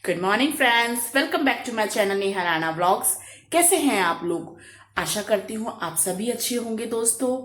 Good morning friends, welcome back to my channel Neha Rana vlogs. कैसे हैं आप लोग? आशा करती हूँ आप सभी अच्छे होंगे दोस्तों।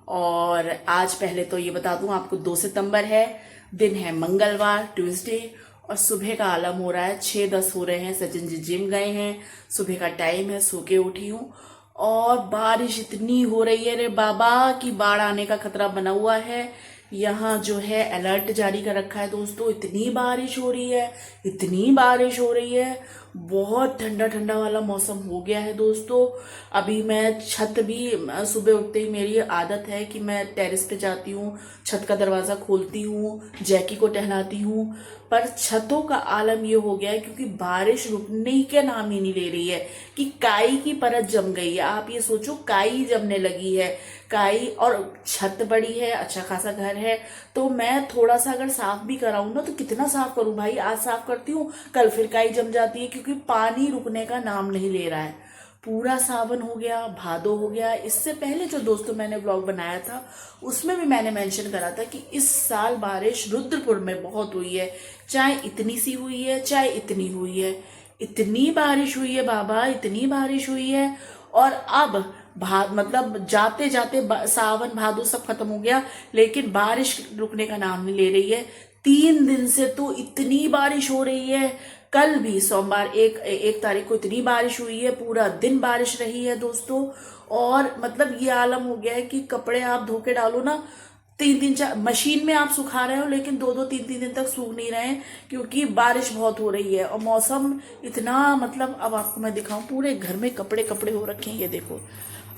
और आज पहले तो ये बता दूं आपको 2 सितंबर है, दिन है मंगलवार, ट्यूसडे। और सुबह का आलम हो रहा है 6:10 हो रहे हैं। सचिन जी जिम गए हैं, सुबह का टाइम है, सो के उठी हूँ। और बारिश इतनी हो रही है रे बाबा कि बाढ़ आने का खतरा बना हुआ है। यहाँ जो है अलर्ट जारी कर रखा है दोस्तों। इतनी बारिश हो रही है, इतनी बारिश हो रही है, बहुत ठंडा ठंडा वाला मौसम हो गया है दोस्तों। अभी मैं छत भी, सुबह उठते ही मेरी आदत है कि मैं टेरेस पे जाती हूँ, छत का दरवाज़ा खोलती हूँ, जैकी को टहलाती हूँ। पर छतों का आलम ये हो गया है क्योंकि बारिश रुकने के नाम ही नहीं ले रही है कि काई की परत जम गई है। आप ये सोचो, काई जमने लगी है, काई। और छत बड़ी है, अच्छा खासा घर है, तो मैं थोड़ा सा अगर साफ भी कराऊं ना तो कितना साफ करूं भाई। आज साफ करती हूँ, कल फिर काई जम जाती है क्योंकि पानी रुकने का नाम नहीं ले रहा है। पूरा सावन हो गया, भादो हो गया। इससे पहले जो दोस्तों मैंने ब्लॉग बनाया था उसमें भी मैंने मेंशन करा था कि इस साल बारिश रुद्रपुर में बहुत हुई है। चाहे इतनी सी हुई है, चाहे इतनी हुई है, इतनी बारिश हुई है बाबा, इतनी बारिश हुई है। और अब मतलब जाते जाते सावन भादो सब खत्म हो गया, लेकिन बारिश रुकने का नाम नहीं ले रही है। 3 दिन से तो इतनी बारिश हो रही है। कल भी सोमवार 1 तारीख को इतनी बारिश हुई है, पूरा दिन बारिश रही है दोस्तों। और मतलब ये आलम हो गया है कि कपड़े आप धो के डालो ना, 3 दिन चार मशीन में आप सुखा रहे हो, लेकिन 2-2 3-3 दिन तक सूख नहीं रहे हैं क्योंकि बारिश बहुत हो रही है। और मौसम इतना, मतलब अब आपको मैं दिखाऊं, पूरे घर में कपड़े कपड़े हो रखे हैं। ये देखो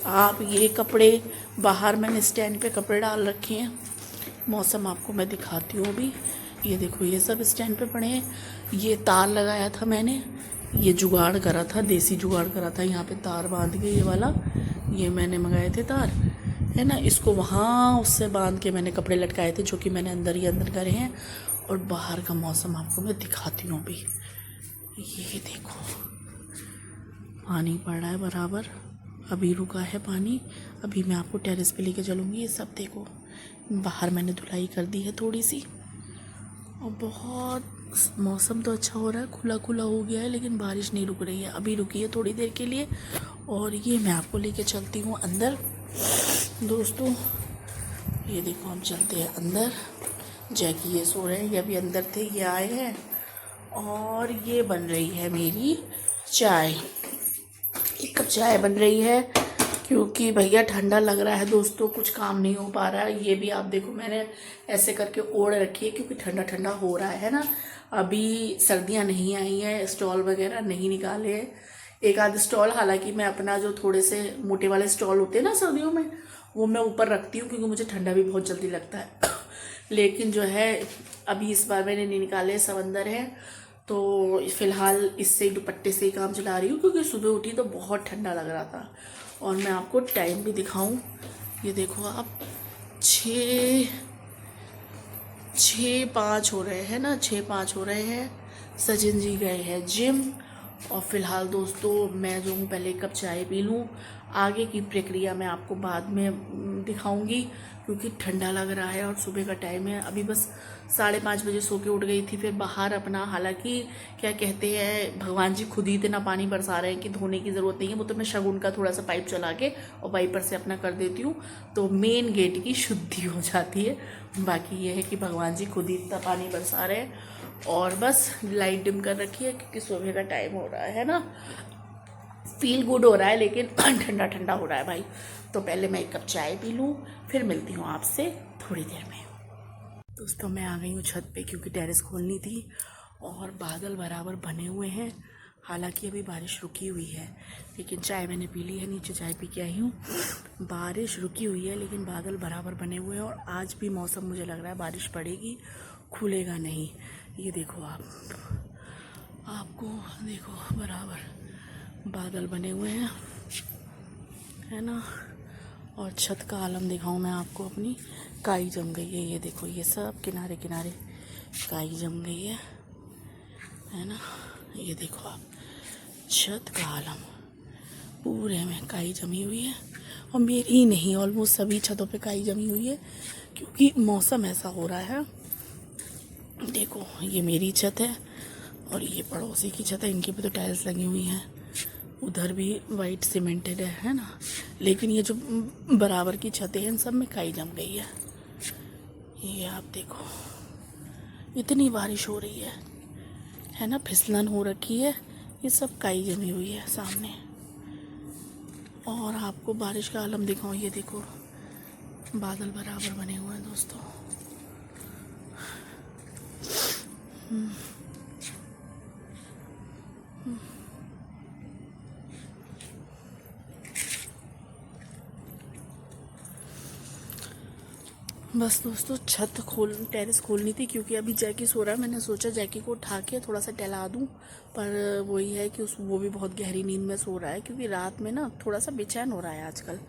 आप, ये कपड़े बाहर मैंने स्टैंड पे कपड़े डाल रखे हैं। मौसम आपको मैं दिखाती हूँ अभी। ये देखो ये सब स्टैंड पे पड़े हैं। ये तार लगाया था मैंने, ये जुगाड़ करा था, देसी जुगाड़ करा था। यहाँ पे तार बांध के, ये वाला ये मैंने मंगाए थे तार, है ना। इसको वहाँ उससे बांध के मैंने कपड़े लटकाए थे, जो कि मैंने अंदर ही अंदर करे हैं। और बाहर का मौसम आपको मैं दिखाती हूँ अभी। ये देखो पानी पड़ रहा है बराबर, अभी रुका है पानी। अभी मैं आपको टेरेस पे लेके चलूँगी। ये सब देखो, बाहर मैंने धुलाई कर दी है थोड़ी सी। और बहुत मौसम तो अच्छा हो रहा है, खुला खुला हो गया है, लेकिन बारिश नहीं रुक रही है। अभी रुकी है थोड़ी देर के लिए। और ये मैं आपको लेके चलती हूँ अंदर दोस्तों। ये देखो हम चलते हैं अंदर। जैकी ये सो रहे हैं, ये अभी अंदर थे, ये आए हैं। और ये बन रही है मेरी चाय, 1 कप चाय बन रही है क्योंकि भैया ठंडा लग रहा है दोस्तों, कुछ काम नहीं हो पा रहा है। ये भी आप देखो मैंने ऐसे करके ओढ़ रखी है क्योंकि ठंडा ठंडा हो रहा है ना। अभी सर्दियां नहीं आई हैं, स्टॉल वगैरह नहीं निकाले हैं। एक आध स्टॉल, हालांकि मैं अपना जो थोड़े से मोटे वाले स्टॉल होते हैं ना सर्दियों में, वो मैं ऊपर रखती हूँ क्योंकि मुझे ठंडा भी बहुत जल्दी लगता है। लेकिन जो है अभी इस बार मैंने नहीं निकाले, सब अंदर है। तो फिलहाल इससे दुपट्टे से ही काम चला रही हूँ क्योंकि सुबह उठी तो बहुत ठंडा लग रहा था। और मैं आपको टाइम भी दिखाऊं, ये देखो आप, 6:05 हो रहे हैं ना, 6:05 हो रहे हैं। सचिन जी गए हैं जिम। और फिलहाल दोस्तों मैं जो हूँ पहले 1 कप चाय पी लूँ। आगे की प्रक्रिया मैं आपको बाद में दिखाऊंगी क्योंकि ठंडा लग रहा है और सुबह का टाइम है। अभी बस 5:30 बजे सो के उठ गई थी। फिर बाहर अपना, हालांकि क्या कहते हैं, भगवान जी खुद ही इतना पानी बरसा रहे हैं कि धोने की ज़रूरत नहीं है। वो तो मैं शगुन का थोड़ा सा पाइप चला के और वाइपर से अपना कर देती हूँ, तो मेन गेट की शुद्धि हो जाती है। बाकी ये है कि भगवान जी खुद ही इतना पानी बरसा रहे हैं। और बस लाइट डिम कर रखी है क्योंकि सुबह का टाइम हो रहा है ना। फील गुड हो रहा है लेकिन ठंडा ठंडा हो रहा है भाई। तो पहले मैं 1 कप चाय पी लूँ, फिर मिलती हूँ आपसे थोड़ी देर में। दोस्तों मैं आ गई हूँ छत पे क्योंकि टेरेस खोलनी थी। और बादल बराबर बने हुए हैं, हालांकि अभी बारिश रुकी हुई है, लेकिन चाय मैंने पी ली है, नीचे चाय पी के आई हूँ। बारिश रुकी हुई है लेकिन बादल बराबर बने हुए हैं। और आज भी मौसम मुझे लग रहा है बारिश पड़ेगी, खुलेगा नहीं। ये देखो आप, आपको देखो बराबर बादल बने हुए हैं, है ना। और छत का आलम दिखाऊं मैं आपको अपनी, काई जम गई है। ये देखो ये सब किनारे किनारे काई जम गई है ना। ये देखो आप, छत का आलम पूरे में काई जमी हुई है। और मेरी ही नहीं, ऑलमोस्ट सभी छतों पे काई जमी हुई है क्योंकि मौसम ऐसा हो रहा है। देखो ये मेरी छत है और ये पड़ोसी की छत है, इनकी भी तो टाइल्स लगी हुई हैं, उधर भी वाइट सीमेंटेड है ना, लेकिन ये जो बराबर की छतें हैं इन सब में काई जम गई ये आप देखो, इतनी बारिश हो रही है ना, फिसलन हो रखी है, ये सब काई जमी हुई है सामने। और आपको बारिश का आलम दिखाऊं, ये देखो बादल बराबर बने हुए हैं दोस्तों। बस दोस्तों टेरेस खोलनी थी, क्योंकि अभी जैकी सो रहा है। मैंने सोचा जैकी को उठा के थोड़ा सा टहला दूं, पर वही है कि वो भी बहुत गहरी नींद में सो रहा है, क्योंकि रात में ना थोड़ा सा बेचैन हो रहा है आजकल।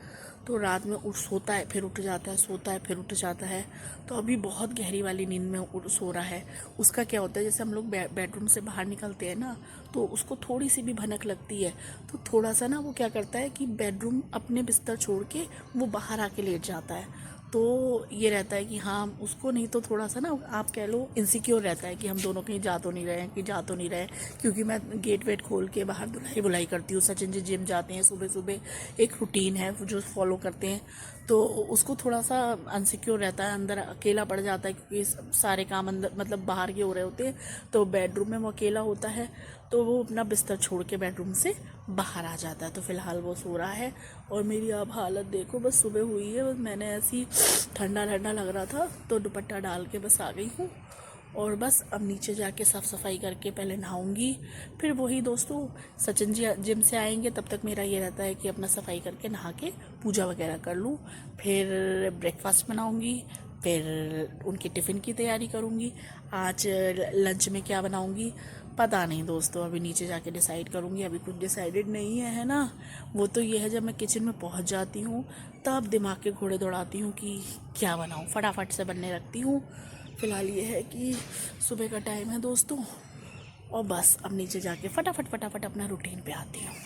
तो रात में सोता है फिर उठ जाता है, सोता है फिर उठ जाता है। तो अभी बहुत गहरी वाली नींद में सो रहा है। उसका क्या होता है, जैसे हम लोग बेडरूम से बाहर निकलते हैं ना, तो उसको थोड़ी सी भी भनक लगती है, तो थोड़ा सा ना वो क्या करता है कि बेडरूम अपने बिस्तर छोड़ के वो बाहर आके लेट जाता है। तो ये रहता है कि हाँ उसको नहीं तो थोड़ा सा ना आप कह लो इनसिक्योर रहता है कि हम दोनों कहीं जा तो नहीं रहे हैं, कि जा तो नहीं रहे, क्योंकि मैं गेट वेट खोल के बाहर धुलाई बुलाई करती हूँ। सचिन जी जिम जाते हैं सुबह सुबह, एक रूटीन है जो फॉलो करते हैं, तो उसको थोड़ा सा अनसिक्योर रहता है, अंदर अकेला पड़ जाता है, क्योंकि सारे काम अंदर मतलब बाहर के हो रहे होते हैं, तो बेडरूम में वो अकेला होता है, तो वो अपना बिस्तर छोड़ के बेडरूम से बाहर आ जाता है। तो फिलहाल वो सो रहा है, और मेरी अब हालत देखो, बस सुबह हुई है, बस मैंने ऐसी ठंडा ठंडा लग रहा था तो दुपट्टा डाल के बस आ गई हूँ। और बस अब नीचे जाके साफ़ सफाई करके पहले नहाऊंगी, फिर वही दोस्तों सचिन जी जिम से आएंगे, तब तक मेरा ये रहता है कि अपना सफाई करके नहा के पूजा वगैरह कर लूँ, फिर ब्रेकफास्ट बनाऊंगी, फिर उनकी टिफ़िन की तैयारी करूंगी। आज लंच में क्या बनाऊंगी पता नहीं दोस्तों, अभी नीचे जाके डिसाइड करूंगी, अभी कुछ डिसाइडेड नहीं है ना। वो तो ये है जब मैं किचन में पहुंच जाती हूँ तब दिमाग के घोड़े दौड़ाती हूँ कि क्या बनाऊँ, फटाफट से बनने रखती हूँ। फिलहाल ये है कि सुबह का टाइम है दोस्तों, और बस अब नीचे जाके फटाफट अपना रूटीन पे आती हूँ।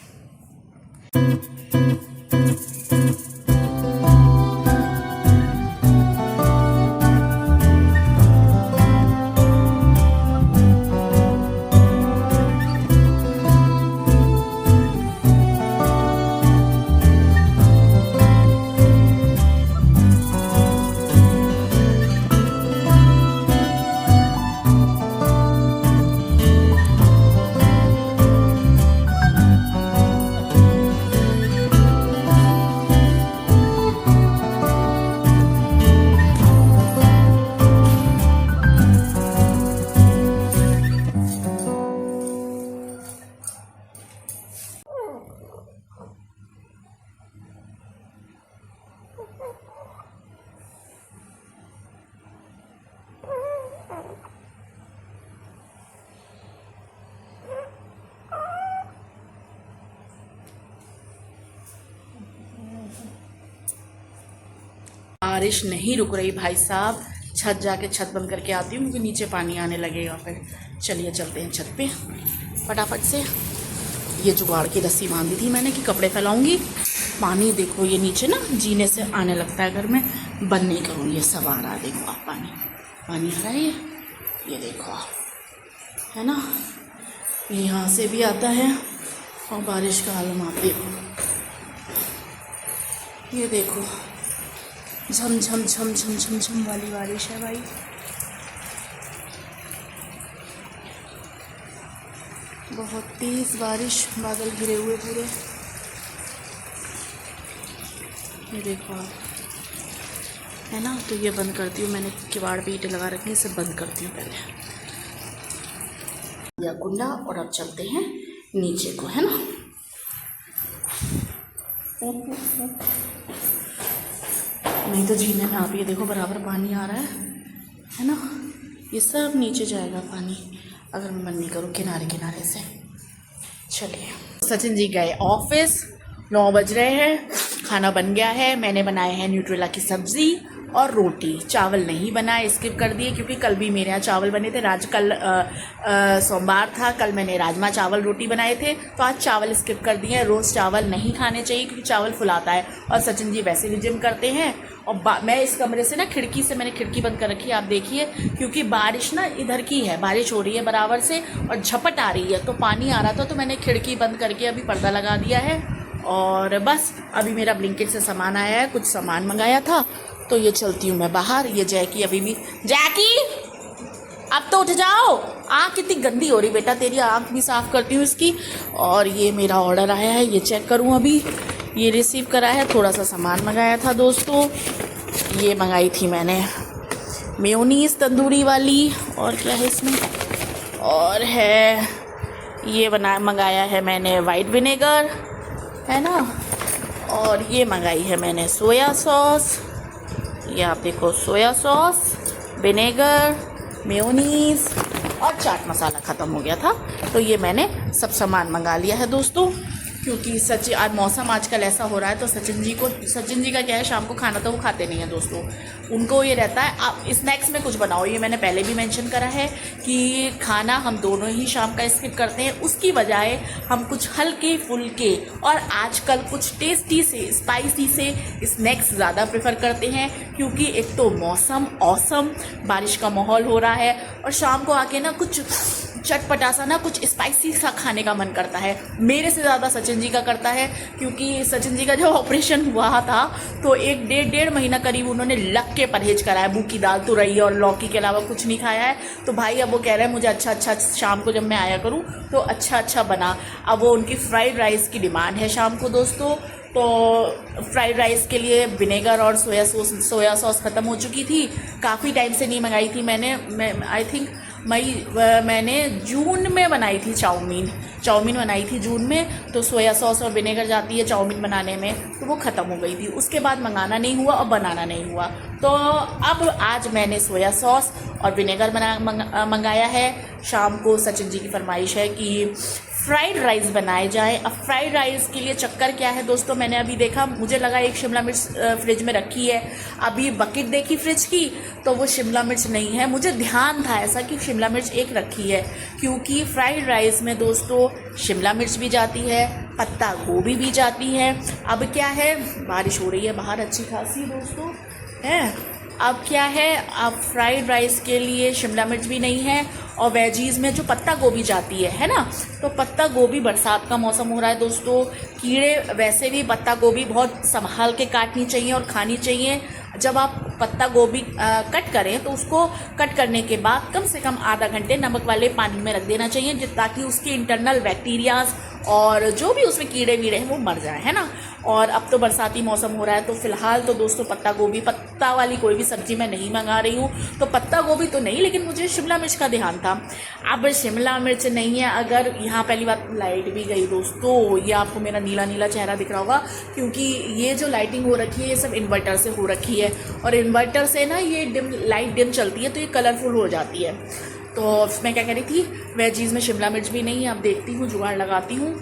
बारिश नहीं रुक रही भाई साहब, छत जाके छत बंद करके आती हूँ, क्योंकि नीचे पानी आने लगेगा। फिर चलिए चलते हैं छत पे फटाफट से। ये जुगाड़ की रस्सी बांधी थी मैंने कि कपड़े फैलाऊंगी, पानी देखो ये नीचे ना जीने से आने लगता है अगर मैं बंद नहीं करूँ। ये सब आ रहा है, देखो आप पानी आ रहा है, ये देखो है ना, ये यहाँ से भी आता है, और बारिश का आलम आप देखो, ये देखो झम झम झम झम झम झम वाली बारिश है भाई। बहुत तेज बारिश, बादल घिरे हुए पूरे, ये देखो आप है ना। तो ये बंद करती हूँ, मैंने किवाड़ पे ईंटें लगा रखी हैं, इसे बंद करती हूँ पहले या कुंडा। और अब चलते हैं नीचे को, है ना। नहीं तो झीने में आप ये देखो बराबर पानी आ रहा है ना, ये सब नीचे जाएगा पानी अगर मैं बंद नहीं करूँ किनारे किनारे से। चलिए, सचिन जी गए ऑफिस, 9 बज रहे हैं, खाना बन गया है। मैंने बनाए हैं न्यूट्रेला की सब्ज़ी और रोटी, चावल नहीं बनाए, स्किप कर दिए, क्योंकि कल भी मेरे यहाँ चावल बने थे। कल सोमवार था, कल मैंने राजमा चावल रोटी बनाए थे, तो आज चावल स्किप कर दिए। रोज़ चावल नहीं खाने चाहिए क्योंकि चावल फुलाता है, और सचिन जी वैसे भी जिम करते हैं और मैं इस कमरे से ना खिड़की से मैंने खिड़की बंद कर रखी है, आप देखिए, क्योंकि बारिश ना इधर की है, बारिश हो रही है बराबर से और झपट आ रही है तो पानी आ रहा था, तो मैंने खिड़की बंद करके अभी पर्दा लगा दिया है। और बस अभी मेरा ब्लिंकिट से सामान आया है, कुछ सामान मंगाया था, तो ये चलती हूँ मैं बाहर। ये जैकी अभी भी, जैकी अब तो उठ जाओ, आँख कितनी गंदी हो रही बेटा तेरी, आँख भी साफ़ करती हूँ इसकी। और ये मेरा ऑर्डर आया है, ये चेक करूँ अभी, ये रिसीव करा है। थोड़ा सा सामान मंगाया था दोस्तों, ये मंगाई थी मैंने मेयोनीज तंदूरी वाली, और क्या है इसमें, और है ये मंगाया है मैंने वाइट विनेगर, है ना, और ये मंगाई है मैंने सोया सॉस, ये आप देखो, सोया सॉस, विनेगर, मेयोनीज और चाट मसाला ख़त्म हो गया था, तो ये मैंने सब सामान मंगा लिया है दोस्तों। क्योंकि आज मौसम आजकल ऐसा हो रहा है, तो सचिन जी का क्या है, शाम को खाना तो वो खाते नहीं है दोस्तों, उनको ये रहता है आप स्नैक्स में कुछ बनाओ। ये मैंने पहले भी मेंशन करा है कि खाना हम दोनों ही शाम का स्किप करते हैं, उसकी बजाय हम कुछ हल्के फुल्के और आजकल कुछ टेस्टी से स्पाइसी से स्नैक्स ज़्यादा प्रेफर करते हैं। क्योंकि एक तो मौसम औसम, बारिश का माहौल हो रहा है, और शाम को आके ना कुछ चटपटा सा ना, कुछ स्पाइसी सा खाने का मन करता है। मेरे से ज़्यादा सचिन जी का करता है, क्योंकि सचिन जी का जो ऑपरेशन हुआ था तो एक डेढ़ महीना करीब उन्होंने लग के परहेज करा है, मूंग की दाल, तुरई और लौकी के अलावा कुछ नहीं खाया है। तो भाई अब वो कह रहे हैं मुझे अच्छा शाम को जब मैं आया करूँ तो अच्छा बना। अब वो उनकी फ्राइड राइस की डिमांड है शाम को दोस्तों, तो फ्राइड राइस के लिए विनेगर और सोया सॉस ख़त्म हो चुकी थी, काफ़ी टाइम से नहीं मंगाई थी मैं आई थिंक मैंने जून में बनाई थी चाउमीन बनाई थी जून में, तो सोया सॉस और विनेगर जाती है चाउमीन बनाने में, तो वो ख़त्म हो गई थी। उसके बाद मंगाना नहीं हुआ और बनाना नहीं हुआ, तो अब आज मैंने सोया सॉस और विनेगर मंगाया है। शाम को सचिन जी की फरमाइश है कि फ्राइड राइस बनाए जाए। अब फ्राइड राइस के लिए चक्कर क्या है दोस्तों, मैंने अभी देखा, मुझे लगा एक शिमला मिर्च फ्रिज में रखी है, अभी बकेट देखी फ्रिज की तो वो शिमला मिर्च नहीं है। मुझे ध्यान था ऐसा कि शिमला मिर्च एक रखी है, क्योंकि फ्राइड राइस में दोस्तों शिमला मिर्च भी जाती है, पत्ता गोभी भी जाती है। अब क्या है, बारिश हो रही है बाहर अच्छी खासी दोस्तों है, अब क्या है, अब फ्राइड राइस के लिए शिमला मिर्च भी नहीं है, और वेजीज में जो पत्ता गोभी जाती है ना, तो पत्ता गोभी, बरसात का मौसम हो रहा है दोस्तों, कीड़े, वैसे भी पत्ता गोभी बहुत संभाल के काटनी चाहिए और खानी चाहिए। जब आप पत्ता गोभी कट करें तो उसको कट करने के बाद कम से कम आधा घंटे नमक वाले पानी में रख देना चाहिए, ताकि उसके इंटरनल बैक्टीरियाज और जो भी उसमें कीड़े वीड़े हैं वो मर जाए, है ना। और अब तो बरसाती मौसम हो रहा है, तो फिलहाल तो दोस्तों पत्ता वाली कोई भी सब्जी मैं नहीं मंगा रही हूँ, तो पत्ता गोभी तो नहीं, लेकिन मुझे शिमला मिर्च का ध्यान था। अब शिमला मिर्च नहीं है, अगर यहाँ पहली बात लाइट भी गई दोस्तों, ये आपको मेरा नीला चेहरा दिख रहा होगा, क्योंकि ये जो लाइटिंग हो रखी है ये सब इन्वर्टर से हो रखी है, और इन्वर्टर से ना ये लाइट डिम चलती है तो ये कलरफुल हो जाती है। तो मैं क्या कह रही थी, वेजीज में शिमला मिर्च भी नहीं है, अब देखती हूँ जुगाड़ लगाती हूँ,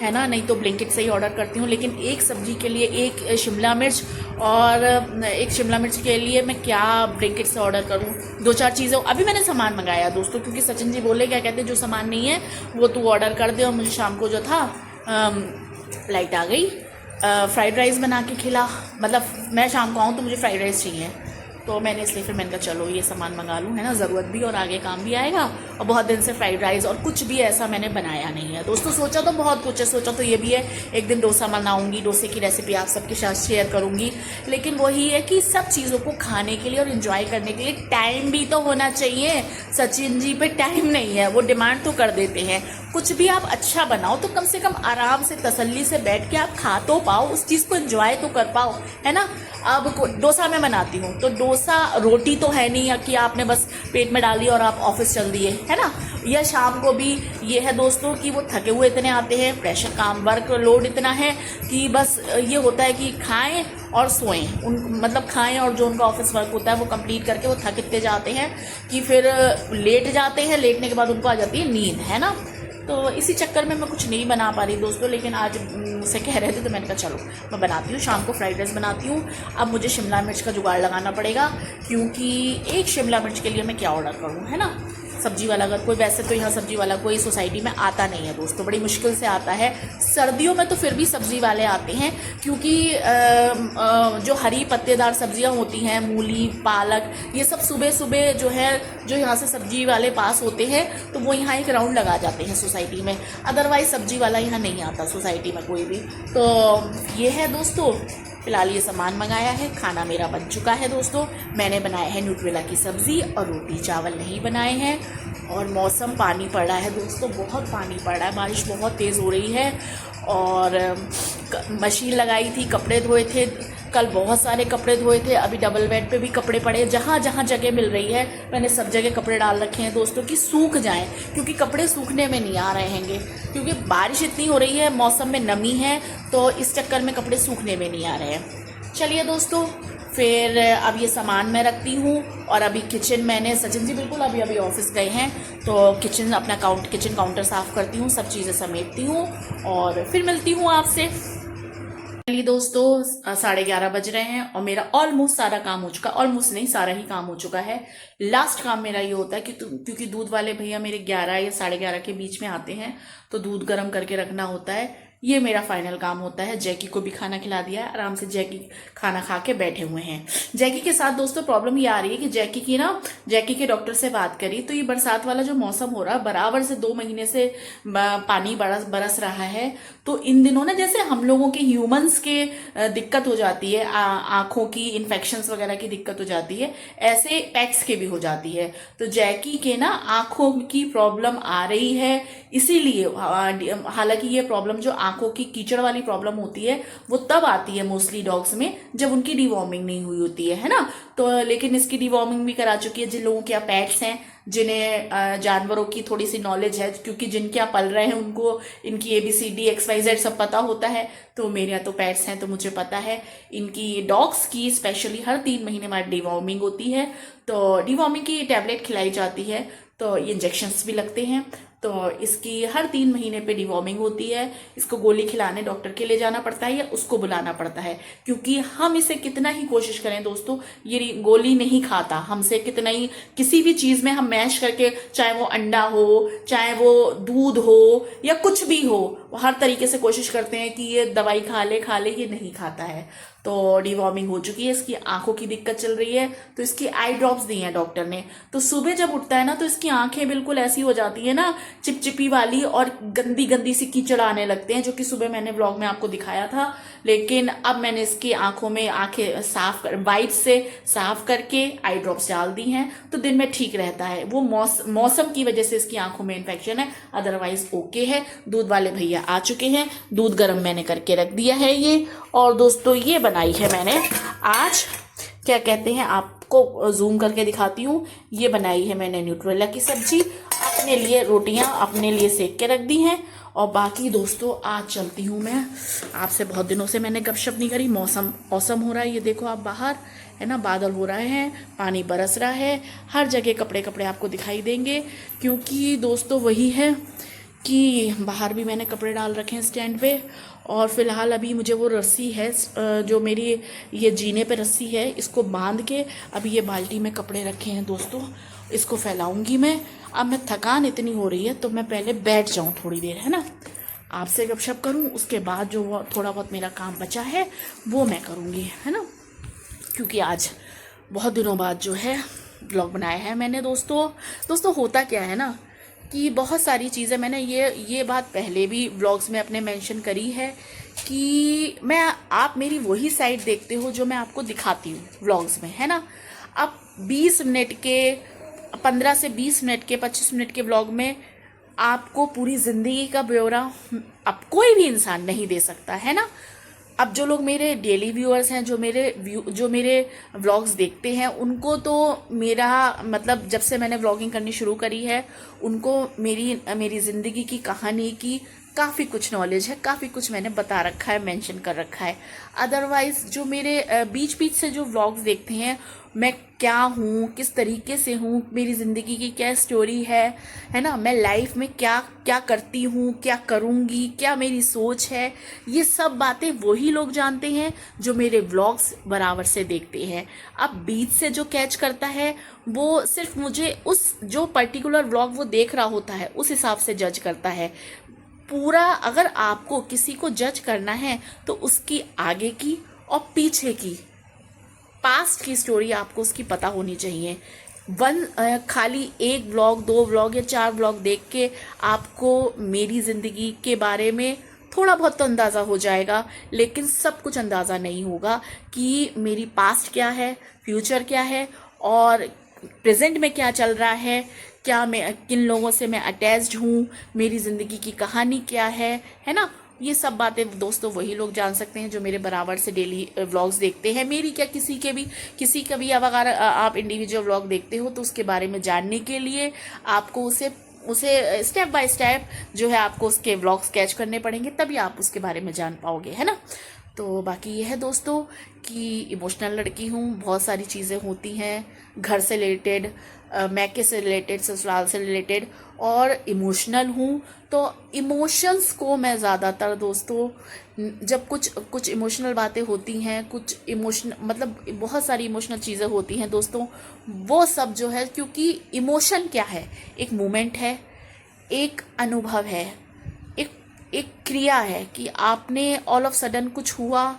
है ना, नहीं तो ब्लिंकिट से ही ऑर्डर करती हूँ। लेकिन एक सब्जी के लिए एक शिमला मिर्च और एक शिमला मिर्च के लिए मैं क्या ब्लिंकिट से ऑर्डर करूँ, 2-4 चीज़ें अभी मैंने सामान मंगाया दोस्तों, क्योंकि सचिन जी बोले क्या कहते हैं, जो सामान नहीं है वो तू ऑर्डर कर दे। और मुझे शाम को जो था लाइट आ गई, फ्राइड राइस बना के खिला, मतलब मैं शाम को आऊँ तो मुझे फ्राइड राइस चाहिए, तो मैंने इसलिए फिर मैंने कहा चलो ये सामान मंगा लूँ, है ना, ज़रूरत भी और आगे काम भी आएगा। और बहुत दिन से फ्राइड राइस और कुछ भी ऐसा मैंने बनाया नहीं है दोस्तों, सोचा तो बहुत कुछ है, सोचा तो ये भी है एक दिन डोसा बनाऊंगी, डोसे की रेसिपी आप सबके साथ शेयर करूंगी, लेकिन वही है कि सब चीज़ों को खाने के लिए और इन्जॉय करने के लिए टाइम भी तो होना चाहिए। सचिन जी पे टाइम नहीं है, वो डिमांड तो कर देते हैं, कुछ भी आप अच्छा बनाओ तो कम से कम आराम से तसल्ली से बैठ के आप खा तो पाओ, उस चीज़ को एंजॉय तो कर पाओ, है ना। अब डोसा मैं बनाती हूँ तो डोसा रोटी तो है नहीं कि आपने बस पेट में डाल दी और आप ऑफिस चल दिए, है ना। या शाम को भी ये है दोस्तों कि वो थके हुए इतने आते हैं, प्रेशर काम वर्क लोड इतना है कि बस ये होता है कि खाएं और सोएं, मतलब खाएं और जो उनका ऑफिस वर्क होता है वो कंप्लीट करके वो थक इतने जाते हैं कि फिर लेट जाते हैं, लेटने के बाद उनको आ जाती है नींद, है ना। तो इसी चक्कर में मैं कुछ नहीं बना पा रही दोस्तों, लेकिन आज मुझसे कह रहे थे तो मैंने कहा चलो मैं बनाती हूँ, शाम को फ्राइड राइस बनाती हूँ। अब मुझे शिमला मिर्च का जुगाड़ लगाना पड़ेगा, क्योंकि एक शिमला मिर्च के लिए मैं क्या ऑर्डर करूँ, है ना। सब्जी वाला अगर कोई, वैसे तो यहाँ सब्जी वाला कोई सोसाइटी में आता नहीं है दोस्तों, बड़ी मुश्किल से आता है। सर्दियों में तो फिर भी सब्जी वाले आते हैं, क्योंकि जो हरी पत्तेदार सब्जियाँ होती हैं, मूली, पालक, ये सब सुबह सुबह जो है, जो यहाँ से सब्जी वाले पास होते हैं तो वो यहाँ एक राउंड लगा जाते हैं सोसाइटी में। अदरवाइज सब्जी वाला यहाँ नहीं आता सोसाइटी में कोई भी। तो ये है दोस्तों, फिलहाल ये सामान मंगाया है। खाना मेरा बन चुका है दोस्तों। मैंने बनाया है न्यूट्रेला की सब्ज़ी और रोटी, चावल नहीं बनाए हैं। और मौसम, पानी पड़ रहा है दोस्तों, बहुत पानी पड़ रहा है, बारिश बहुत तेज़ हो रही है। और मशीन लगाई थी, कपड़े धोए थे कल, बहुत सारे कपड़े धोए थे। अभी डबल बेड पे भी कपड़े पड़े, जहाँ जहाँ जगह मिल रही है मैंने सब जगह कपड़े डाल रखे हैं दोस्तों कि सूख जाएं, क्योंकि कपड़े सूखने में नहीं आ रहे हैंगे, क्योंकि बारिश इतनी हो रही है, मौसम में नमी है, तो इस चक्कर में कपड़े सूखने में नहीं आ रहे हैं। चलिए दोस्तों, फिर अब ये सामान मैं रखती हूँ। और अभी किचन मैंने, सचिन जी बिल्कुल अभी ऑफिस गए हैं, तो किचन अपना किचन काउंटर साफ़ करती हूँ, सब चीज़ें समेटती हूँ और फिर मिलती हूँ आपसे। चलिए दोस्तों, 11:30 बज रहे हैं और मेरा ऑलमोस्ट सारा काम हो चुका, ऑलमोस्ट नहीं, सारा ही काम हो चुका है। लास्ट काम मेरा ये होता है कि क्योंकि दूध वाले भैया मेरे 11 या 11:30 के बीच में आते हैं, तो दूध गर्म करके रखना होता है। ये मेरा फाइनल काम होता है। जैकी को भी खाना खिला दिया है, आराम से जैकी खाना खा के बैठे हुए हैं। जैकी के साथ दोस्तों प्रॉब्लम ये आ रही है कि जैकी के डॉक्टर से बात करी, तो ये बरसात वाला जो मौसम हो रहा है, बराबर से 2 महीने से पानी बरस रहा है, तो इन दिनों ना जैसे हम लोगों के ह्यूमंस के दिक्कत हो जाती है, आंखों की इन्फेक्शंस वगैरह की दिक्कत हो जाती है, ऐसे पेट्स के भी हो जाती है। तो जैकी के ना आंखों की प्रॉब्लम आ रही है, इसीलिए हालांकि ये प्रॉब्लम जो आंखों की कीचड़ वाली प्रॉब्लम होती है वो तब आती है मोस्टली डॉग्स में जब उनकी डिवॉर्मिंग नहीं हुई होती है ना। तो लेकिन इसकी डिवॉर्मिंग भी करा चुकी है जिन लोगों के यहाँ पेट्स हैं, जिन्हें जानवरों की थोड़ी सी नॉलेज है, क्योंकि जिनके यहाँ पल रहे हैं उनको इनकी ABCD XYZ सब पता होता है। तो मेरे यहाँ तो पेट्स हैं तो मुझे पता है। इनकी डॉग्स की स्पेशली हर 3 महीने बाद डिवॉर्मिंग होती है, तो डिवॉर्मिंग की टैबलेट खिलाई जाती है, तो ये इंजेक्शंस भी लगते हैं। तो इसकी हर 3 महीने पे डिवॉर्मिंग होती है। इसको गोली खिलाने डॉक्टर के ले जाना पड़ता है या उसको बुलाना पड़ता है, क्योंकि हम इसे कितना ही कोशिश करें दोस्तों, ये गोली नहीं खाता हमसे। कितना ही किसी भी चीज़ में हम मैश करके, चाहे वो अंडा हो, चाहे वो दूध हो या कुछ भी हो, हर तरीके से कोशिश करते हैं कि ये दवाई खा ले, ये नहीं खाता है। तो डिवॉर्मिंग हो चुकी है, इसकी आंखों की दिक्कत चल रही है, तो इसकी आई ड्रॉप्स दी हैं डॉक्टर ने। तो सुबह जब उठता है ना तो इसकी आंखें बिल्कुल ऐसी हो जाती है ना, चिपचिपी वाली, और गंदी गंदी सी कीचड़ आने लगते हैं, जो कि सुबह मैंने व्लॉग में आपको दिखाया था। लेकिन अब मैंने इसकी आंखों में आंखें वाइट से साफ करके आई ड्रॉप्स डाल दी हैं, तो दिन में ठीक रहता है। वो मौसम की वजह से इसकी आंखों में इन्फेक्शन है, अदरवाइज ओके है। दूध वाले भैया आ चुके हैं, दूध गर्म मैंने करके रख दिया है ये। और दोस्तों ये बनाई है मैंने आज, क्या कहते हैं, आपको जूम करके दिखाती हूँ। ये बनाई है मैंने न्यूट्रेला की सब्जी, अपने लिए रोटियां अपने लिए सेक के रख दी हैं। और बाकी दोस्तों आज चलती हूँ मैं, आपसे बहुत दिनों से मैंने गपशप नहीं करी। मौसम औसम हो रहा है, ये देखो आप बाहर है ना, बादल हो रहे हैं, पानी बरस रहा है, हर जगह कपड़े आपको दिखाई देंगे। क्योंकि दोस्तों वही है कि बाहर भी मैंने कपड़े डाल रखे हैं स्टैंड पे। और फिलहाल अभी मुझे वो रस्सी है, जो मेरी ये जीने पे रस्सी है, इसको बांध के अभी ये बाल्टी में कपड़े रखे हैं दोस्तों, इसको फैलाऊंगी मैं। अब मैं, थकान इतनी हो रही है तो मैं पहले बैठ जाऊं थोड़ी देर, है ना, आपसे गपशप करूं, उसके बाद जो थोड़ा बहुत मेरा काम बचा है वो मैं करूंगी, है ना। क्योंकि आज बहुत दिनों बाद जो है ब्लॉग बनाया है मैंने दोस्तों होता क्या है ना कि बहुत सारी चीज़ें, मैंने ये बात पहले भी व्लॉग्स में अपने मेंशन करी है कि आप मेरी वही साइड देखते हो जो मैं आपको दिखाती हूँ व्लॉग्स में, है ना। अब 20 मिनट के, 15 से 20 मिनट के, 25 मिनट के व्लॉग में आपको पूरी ज़िंदगी का ब्यौरा अब कोई भी इंसान नहीं दे सकता, है ना। अब जो लोग मेरे डेली व्यूअर्स हैं, जो मेरे व्लॉग्स देखते हैं, उनको तो मेरा मतलब, जब से मैंने व्लॉगिंग करनी शुरू करी है, उनको मेरी ज़िंदगी की कहानी की काफ़ी कुछ नॉलेज है, काफ़ी कुछ मैंने बता रखा है, मेंशन कर रखा है। अदरवाइज जो मेरे बीच बीच से जो व्लॉग्स देखते हैं, मैं क्या हूँ, किस तरीके से हूँ, मेरी ज़िंदगी की क्या स्टोरी है ना, मैं लाइफ में क्या क्या करती हूँ, क्या करूँगी, क्या मेरी सोच है, ये सब बातें वही लोग जानते हैं जो मेरे व्लॉग्स बराबर से देखते हैं। अब बीच से जो कैच करता है वो सिर्फ मुझे उस जो पर्टिकुलर व्लॉग वो देख रहा होता है उस हिसाब से जज करता है। पूरा अगर आपको किसी को जज करना है तो उसकी आगे की और पीछे की पास्ट की स्टोरी आपको उसकी पता होनी चाहिए। खाली एक व्लॉग, दो व्लॉग या चार व्लॉग देख के आपको मेरी ज़िंदगी के बारे में थोड़ा बहुत तो अंदाज़ा हो जाएगा, लेकिन सब कुछ अंदाज़ा नहीं होगा कि मेरी पास्ट क्या है, फ्यूचर क्या है और प्रेजेंट में क्या चल रहा है, क्या मैं किन लोगों से मैं अटैच्ड हूँ, मेरी ज़िंदगी की कहानी क्या है ना। ये सब बातें दोस्तों वही लोग जान सकते हैं जो मेरे बराबर से डेली व्लॉग्स देखते हैं। मेरी क्या किसी का भी अब अगर आप इंडिविजुअल व्लॉग देखते हो तो उसके बारे में जानने के लिए आपको उसे स्टेप बाय स्टेप जो है आपको उसके व्लॉग्स कैच करने पड़ेंगे, तभी आप उसके बारे में जान पाओगे, है ना। तो बाकी ये है दोस्तों कि इमोशनल लड़की हूँ, बहुत सारी चीज़ें होती हैं घर से रिलेटेड, मैके से रिलेटेड, ससुराल से रिलेटेड, और इमोशनल हूँ। तो इमोशंस को मैं ज़्यादातर दोस्तों जब कुछ इमोशनल बातें होती हैं, कुछ इमोशनल मतलब बहुत सारी इमोशनल चीज़ें होती हैं दोस्तों, वो सब जो है, क्योंकि इमोशन क्या है, एक मोमेंट है, एक अनुभव है, एक एक क्रिया है कि आपने ऑल ऑफ सडन कुछ हुआ,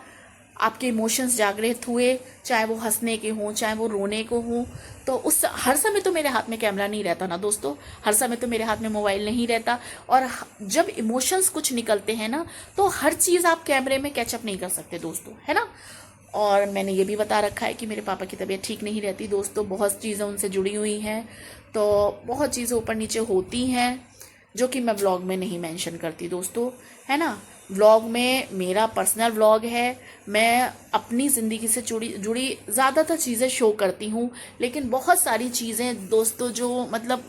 आपके इमोशंस जागृत हुए, चाहे वो हंसने के हों, चाहे वो रोने को हों। तो उस हर समय तो मेरे हाथ में कैमरा नहीं रहता ना दोस्तों, हर समय तो मेरे हाथ में मोबाइल नहीं रहता, और जब इमोशंस कुछ निकलते हैं ना तो हर चीज़ आप कैमरे में कैचअप नहीं कर सकते दोस्तों, है ना। और मैंने ये भी बता रखा है कि मेरे पापा की तबीयत ठीक नहीं रहती दोस्तों, बहुत चीज़ें उनसे जुड़ी हुई हैं, तो बहुत चीज़ें ऊपर नीचे होती हैं जो कि मैं व्लॉग में नहीं मेंशन करती दोस्तों, है ना। व्लॉग में मेरा पर्सनल व्लॉग है, मैं अपनी ज़िंदगी से जुड़ी ज़्यादातर चीज़ें शो करती हूँ, लेकिन बहुत सारी चीज़ें दोस्तों जो मतलब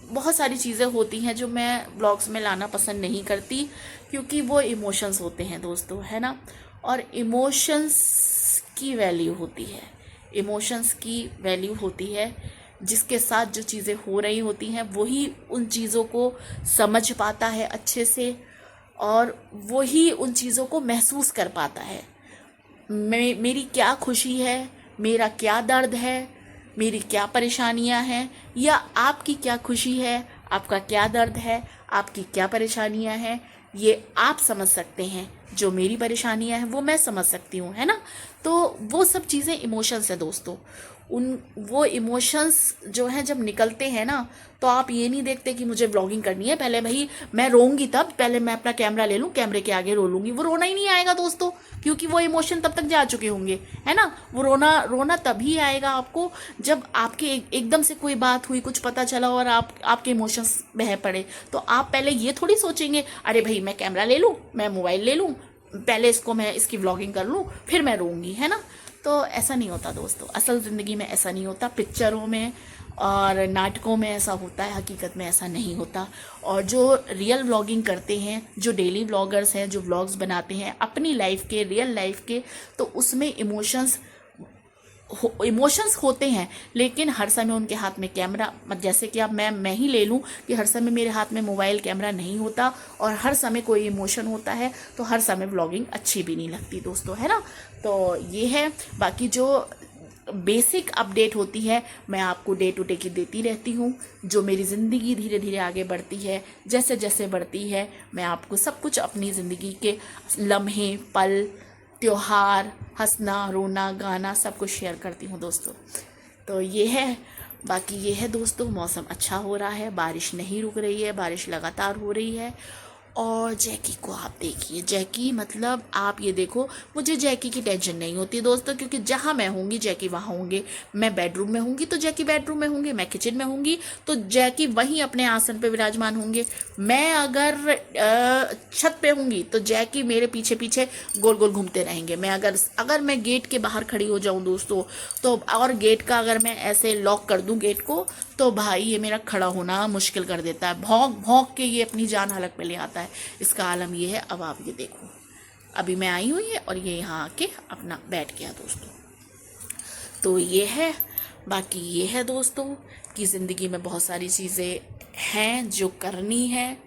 बहुत सारी चीज़ें होती हैं जो मैं व्लॉग्स में लाना पसंद नहीं करती, क्योंकि वो इमोशंस होते हैं दोस्तों, है ना। और इमोशंस की वैल्यू होती है, इमोशंस की वैल्यू होती है, जिसके साथ जो चीज़ें हो रही होती हैं वही उन चीज़ों को समझ पाता है अच्छे से, और वही उन चीज़ों को महसूस कर पाता है। मेरी क्या खुशी है, मेरा क्या दर्द है, मेरी क्या परेशानियां हैं, या आपकी क्या खुशी है, आपका क्या दर्द है, आपकी क्या परेशानियां हैं, ये आप समझ सकते हैं। जो मेरी परेशानियां हैं वो मैं समझ सकती हूँ, है ना। तो वो सब चीज़ें इमोशंस है दोस्तों। वो इमोशंस जो हैं जब निकलते हैं ना, तो आप ये नहीं देखते कि मुझे व्लॉगिंग करनी है, पहले भाई मैं रोऊंगी, तब पहले मैं अपना कैमरा ले लूँ, कैमरे के आगे रो लूँगी। वो रोना ही नहीं आएगा दोस्तों, क्योंकि वो इमोशन तब तक जा चुके होंगे, है ना। वो रोना तभी आएगा आपको जब आपके एकदम से कोई बात हुई, कुछ पता चला और आपके इमोशंस बह पड़े। तो आप पहले ये थोड़ी सोचेंगे अरे भाई मैं कैमरा ले लूँ, मैं मोबाइल ले लूँ, पहले मैं इसकी व्लॉगिंग कर लूँ, फिर मैं रोऊंगी, है ना। तो ऐसा नहीं होता दोस्तों, असल ज़िंदगी में ऐसा नहीं होता, पिक्चरों में और नाटकों में ऐसा होता है, हकीकत में ऐसा नहीं होता। और जो रियल व्लॉगिंग करते हैं, जो डेली व्लॉगर्स हैं, जो व्लॉग्स बनाते हैं अपनी लाइफ के, रियल लाइफ के, तो उसमें इमोशंस होते हैं, लेकिन हर समय उनके हाथ में कैमरा, जैसे कि अब मैं ही ले लूँ कि हर समय मेरे हाथ में मोबाइल कैमरा नहीं होता और हर समय कोई इमोशन होता है, तो हर समय व्लॉगिंग अच्छी भी नहीं लगती दोस्तों, है ना। तो ये है, बाकी जो बेसिक अपडेट होती है मैं आपको डे टू डे की देती रहती हूँ। जो मेरी ज़िंदगी धीरे धीरे आगे बढ़ती है, जैसे जैसे बढ़ती है, मैं आपको सब कुछ अपनी ज़िंदगी के लम्हे, पल, त्योहार, हंसना, रोना, गाना सब कुछ शेयर करती हूँ दोस्तों। तो ये है, बाकी ये है दोस्तों, मौसम अच्छा हो रहा है, बारिश नहीं रुक रही है, बारिश लगातार हो रही है। और जैकी को आप देखिए, जैकी मतलब आप ये देखो, मुझे जैकी की टेंशन नहीं होती दोस्तों, क्योंकि जहाँ मैं होंगी जैकी वहाँ होंगे। मैं बेडरूम में होंगी तो जैकी बेडरूम में होंगे, मैं किचन में होंगी तो जैकी वहीं अपने आसन पे विराजमान होंगे। मैं अगर छत पे होंगी तो जैकी मेरे पीछे पीछे गोल गोल घूमते रहेंगे। मैं अगर मैं गेट के बाहर खड़ी हो जाऊँ दोस्तों, तो और गेट का अगर मैं ऐसे लॉक कर दूँ गेट को, तो भाई ये मेरा खड़ा होना मुश्किल कर देता है, भौंक भौंक के ये अपनी जान हलक पे ले आता है। इसका आलम ये है। अब आप ये देखो, अभी मैं आई हुई है और ये यहाँ आके अपना बैठ गया दोस्तों। तो ये है, बाकी ये है दोस्तों कि ज़िंदगी में बहुत सारी चीज़ें हैं जो करनी है,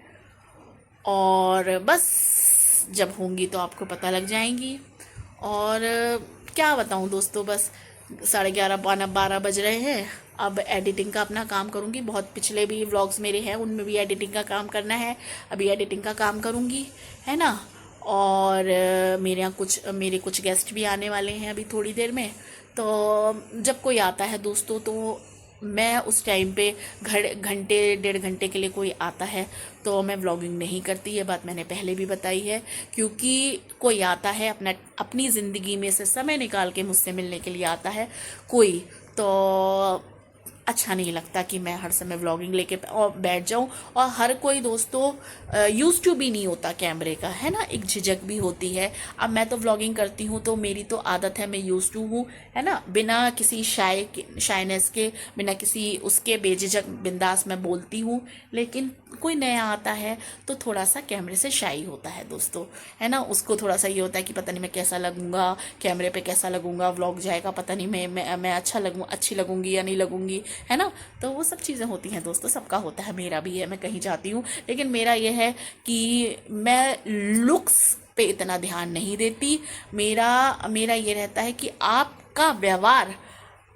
और बस जब होंगी तो आपको पता लग जाएंगी। और क्या बताऊं दोस्तों, बस 11:30 12 बज रहे हैं। अब एडिटिंग का अपना काम करूंगी। बहुत पिछले भी व्लॉग्स मेरे हैं, उनमें भी एडिटिंग का काम करना है। अभी एडिटिंग का काम करूंगी, है ना। और मेरे कुछ गेस्ट भी आने वाले हैं अभी थोड़ी देर में। तो जब कोई आता है दोस्तों, तो मैं उस टाइम पे घंटे 1.5 घंटे के लिए कोई आता है तो मैं व्लॉगिंग नहीं करती। ये बात मैंने पहले भी बताई है, क्योंकि कोई आता है अपनी ज़िंदगी में से समय निकाल के मुझसे मिलने के लिए आता है कोई, तो अच्छा नहीं लगता कि मैं हर समय व्लॉगिंग लेके और बैठ जाऊं। और हर कोई दोस्तों यूज्ड टू भी नहीं होता कैमरे का, है ना, एक झिझक भी होती है। अब मैं तो व्लॉगिंग करती हूँ तो मेरी तो आदत है, मैं यूज्ड टू हूँ, है ना, बिना किसी शाइनेस के, बिना किसी उसके बेझिझक बिंदास मैं बोलती हूँ। लेकिन कोई नया आता है तो थोड़ा सा कैमरे से शाई होता है दोस्तों, है ना। उसको थोड़ा सा ये होता है कि पता नहीं मैं कैसा लगूंगा कैमरे पे, कैसा लगूंगा, व्लॉग जाएगा, पता नहीं मैं अच्छी लगूंगी या नहीं लगूंगी, है ना। तो वो सब चीज़ें होती हैं दोस्तों, सबका होता है, मेरा भी है। मैं कहीं जाती हूँ, लेकिन मेरा ये है कि मैं लुक्स पे इतना ध्यान नहीं देती। मेरा ये रहता है कि आपका व्यवहार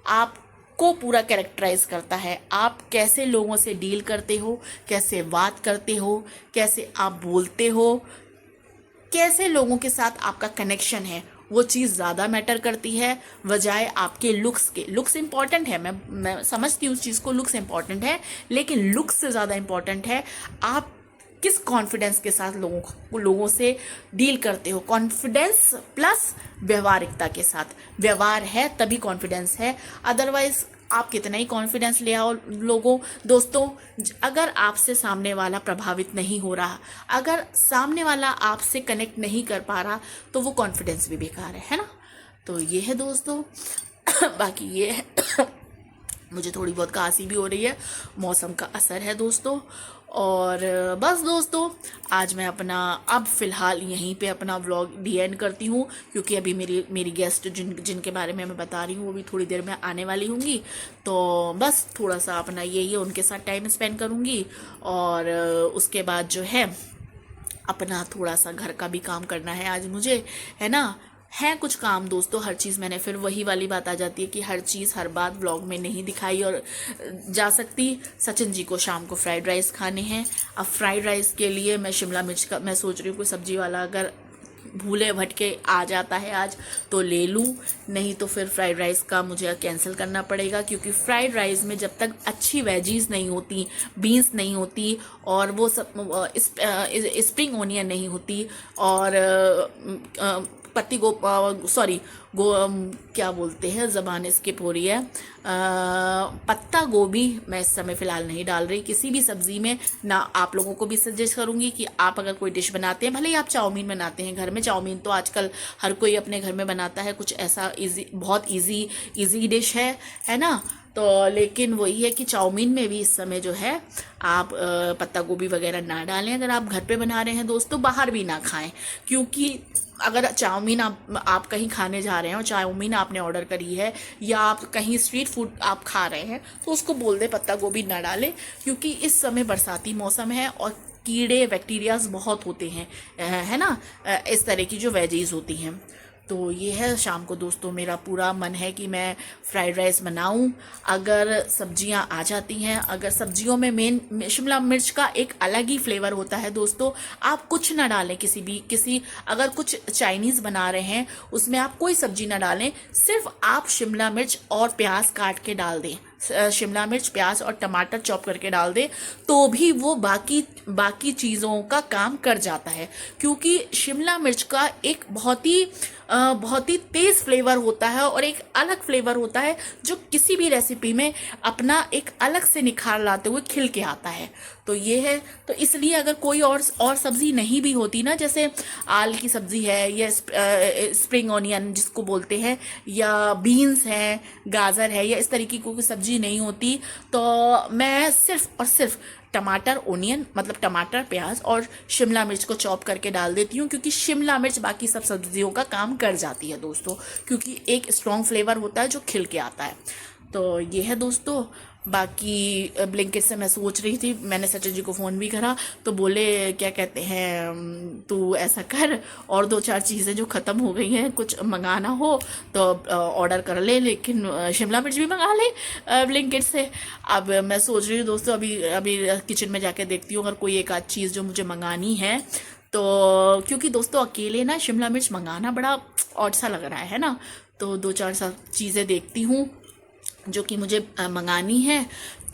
आपको पूरा कैरेक्टराइज करता है। आप कैसे लोगों से डील करते हो, कैसे बात करते हो, कैसे आप बोलते हो, कैसे लोगों के साथ आपका कनेक्शन है, वो चीज़ ज़्यादा मैटर करती है बजाय आपके लुक्स के। लुक्स इंपॉर्टेंट है, मैं समझती हूँ उस चीज़ को, लुक्स इंपॉर्टेंट है, लेकिन लुक्स से ज़्यादा इंपॉर्टेंट है आप किस कॉन्फिडेंस के साथ लोगों से डील करते हो। कॉन्फिडेंस प्लस व्यवहारिकता के साथ, व्यवहार है तभी कॉन्फिडेंस है। अदरवाइज आप कितना ही कॉन्फिडेंस ले आओ दोस्तों, अगर आपसे सामने वाला प्रभावित नहीं हो रहा, अगर सामने वाला आपसे कनेक्ट नहीं कर पा रहा, तो वो कॉन्फिडेंस भी बेकार है ना। तो ये है दोस्तों। बाकी ये है मुझे थोड़ी बहुत खांसी भी हो रही है, मौसम का असर है दोस्तों। और बस दोस्तों, आज मैं अब फ़िलहाल यहीं पे अपना व्लॉग डी एंड करती हूँ, क्योंकि अभी मेरी गेस्ट जिनके बारे में मैं बता रही हूँ वो भी थोड़ी देर में आने वाली होंगी। तो बस थोड़ा सा अपना यही है, उनके साथ टाइम स्पेंड करूँगी। और उसके बाद जो है अपना थोड़ा सा घर का भी काम करना है आज मुझे, है ना। है कुछ काम दोस्तों, हर चीज़ मैंने, फिर वही वाली बात आ जाती है कि हर चीज़ हर बात व्लॉग में नहीं दिखाई और जा सकती। सचिन जी को शाम को फ्राइड राइस खाने हैं। अब फ्राइड राइस के लिए मैं शिमला मिर्च का मैं सोच रही हूँ कोई सब्जी वाला अगर भूले भटके आ जाता है आज तो ले लूँ, नहीं तो फिर फ्राइड राइस का मुझे कैंसिल करना पड़ेगा। क्योंकि फ्राइड राइस में जब तक अच्छी वेजीज नहीं होती, बीन्स नहीं होती, और वो सब स्प्रिंग ओनियन नहीं होती, और क्या बोलते हैं, ज़बान स्किप हो रही है, पत्ता गोभी मैं इस समय फ़िलहाल नहीं डाल रही किसी भी सब्ज़ी में ना। आप लोगों को भी सजेस्ट करूँगी कि आप अगर कोई डिश बनाते हैं, भले ही आप चाउमीन बनाते हैं घर में, चाउमीन तो आजकल हर कोई अपने घर में बनाता है, कुछ ऐसा बहुत ईजी डिश है ना। तो लेकिन वही है कि चाउमीन में भी इस समय जो है आप पत्ता गोभी वगैरह ना डालें अगर आप घर पे बना रहे हैं दोस्तों। बाहर भी ना खाएं, क्योंकि अगर चाउमीन आप कहीं खाने जा रहे हैं और चाउमीन आपने ऑर्डर करी है, या आप कहीं स्ट्रीट फूड आप खा रहे हैं, तो उसको बोल दे पत्ता गोभी ना डालें। क्योंकि इस समय बरसाती मौसम है और कीड़े बैक्टीरियाज बहुत होते हैं, है ना, इस तरह की जो वेजीज होती हैं। तो ये है, शाम को दोस्तों मेरा पूरा मन है कि मैं फ्राइड राइस बनाऊं। अगर सब्जियां आ जाती हैं, अगर सब्जियों में मेन शिमला मिर्च का एक अलग ही फ्लेवर होता है दोस्तों। आप कुछ ना डालें, अगर कुछ चाइनीज़ बना रहे हैं उसमें आप कोई सब्जी ना डालें, सिर्फ आप शिमला मिर्च और प्याज काट के डाल दें, शिमला मिर्च प्याज और टमाटर चॉप करके डाल दे, तो भी वो बाकी चीज़ों का काम कर जाता है। क्योंकि शिमला मिर्च का एक बहुत ही तेज़ फ्लेवर होता है और एक अलग फ्लेवर होता है जो किसी भी रेसिपी में अपना एक अलग से निखार लाते हुए खिल के आता है। तो ये है। तो इसलिए अगर कोई और सब्जी नहीं भी होती ना, जैसे आल की सब्जी है या स्प्रिंग ऑनियन जिसको बोलते हैं, या बीन्स है, गाजर है, या इस तरीके की कोई सब्जी नहीं होती, तो मैं सिर्फ और सिर्फ टमाटर ओनियन मतलब टमाटर प्याज और शिमला मिर्च को चॉप करके डाल देती हूँ, क्योंकि शिमला मिर्च बाकी सब सब्जियों का काम कर जाती है दोस्तों, क्योंकि एक स्ट्रॉन्ग फ्लेवर होता है जो खिल के आता है। तो ये है दोस्तों। बाकी ब्लिंकिट से मैं सोच रही थी, मैंने सचिन जी को फ़ोन भी करा, तो बोले क्या कहते हैं, तू ऐसा कर और दो चार चीज़ें जो ख़त्म हो गई हैं कुछ मंगाना हो तो ऑर्डर कर ले, लेकिन शिमला मिर्च भी मंगा ले ब्लिंकिट से। अब मैं सोच रही हूँ दोस्तों, अभी अभी किचन में जाके देखती हूँ अगर कोई एक आध चीज़ जो मुझे मंगानी है तो, क्योंकि दोस्तों अकेले ना शिमला मिर्च मंगाना बड़ा ऑड सा लग रहा है ना, तो दो चार सा चीज़ें देखती हूँ जो कि मुझे मंगानी है,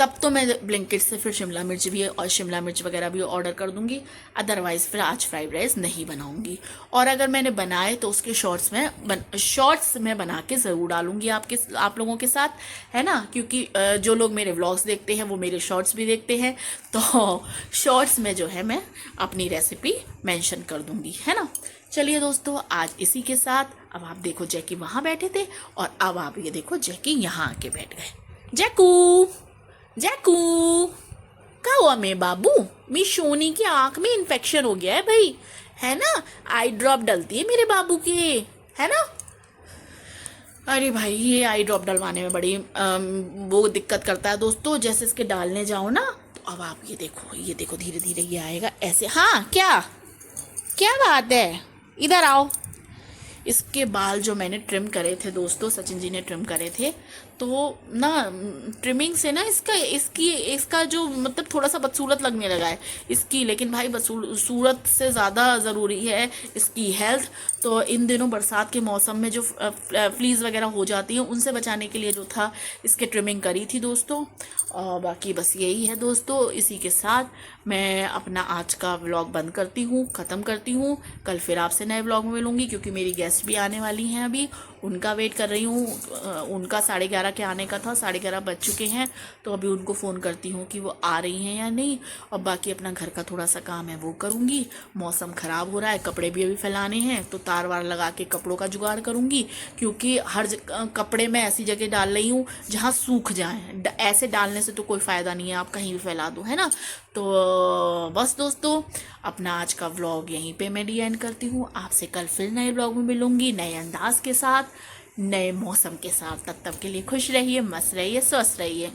तब तो मैं ब्लिंकिट से फिर शिमला मिर्च भी और शिमला मिर्च वगैरह भी ऑर्डर कर दूंगी। अदरवाइज़ फिर आज फ्राइड राइस नहीं बनाऊंगी, और अगर मैंने बनाए तो उसके शॉर्ट्स में बना के ज़रूर डालूंगी आप लोगों के साथ, है ना, क्योंकि जो लोग मेरे व्लॉग्स देखते हैं वो मेरे शॉर्ट्स भी देखते हैं, तो शॉर्ट्स में जो है मैं अपनी रेसिपी मेंशन कर दूंगी, है ना। चलिए दोस्तों, आज इसी के साथ, अब आप देखो जैकी वहाँ बैठे थे और अब आप ये देखो जैकी यहाँ आके बैठ गए। जैकू जैकू क्या हुआ मेरे बाबू, मेरी सोनी की आंख में इन्फेक्शन हो गया है भाई, है ना, आई ड्रॉप डलती है मेरे बाबू के, है ना। अरे भाई ये आई ड्रॉप डलवाने में बड़ी वो दिक्कत करता है दोस्तों, जैसे इसके डालने जाओ ना, तो अब आप ये देखो धीरे धीरे ये आएगा ऐसे। हाँ क्या क्या बात है, इधर आओ। इसके बाल जो मैंने ट्रिम करे थे दोस्तों, सचिन जी ने ट्रिम करे थे, तो ना ट्रिमिंग से ना इसका जो मतलब थोड़ा सा बदसूरत लगने लगा है इसकी, लेकिन भाई बदसूरत से ज़्यादा ज़रूरी है इसकी हेल्थ। तो इन दिनों बरसात के मौसम में जो फ्लीज वगैरह हो जाती हैं उनसे बचाने के लिए जो था इसके ट्रिमिंग करी थी दोस्तों। और बाकी बस यही है दोस्तों, इसी के साथ मैं अपना आज का व्लॉग बंद करती हूँ, ख़त्म करती हूँ। कल फिर आपसे नए व्लॉग में मिलूँगी, क्योंकि मेरी गेस्ट भी आने वाली हैं, अभी उनका वेट कर रही हूँ। उनका 11:30 के आने का था, 11:30 बज चुके हैं, तो अभी उनको फ़ोन करती हूँ कि वो आ रही हैं या नहीं। और बाकी अपना घर का थोड़ा सा काम है वो करूँगी। मौसम ख़राब हो रहा है, कपड़े भी अभी फैलाने हैं, तो तार वार लगा के कपड़ों का जुगाड़ करूँगी, क्योंकि हर कपड़े मैं ऐसी जगह डाल रही हूँ जहाँ सूख जाएँ, ऐसे डालने से तो कोई फ़ायदा नहीं है, आप कहीं भी फैला दो, है ना। तो बस दोस्तों, अपना आज का व्लॉग यहीं पे मैं एंड करती हूँ। आपसे कल फिर नए व्लॉग में मिलूंगी, नए अंदाज के साथ, नए मौसम के साथ। तब तक के लिए खुश रहिए, मस्त रहिए, स्वस्थ रहिए।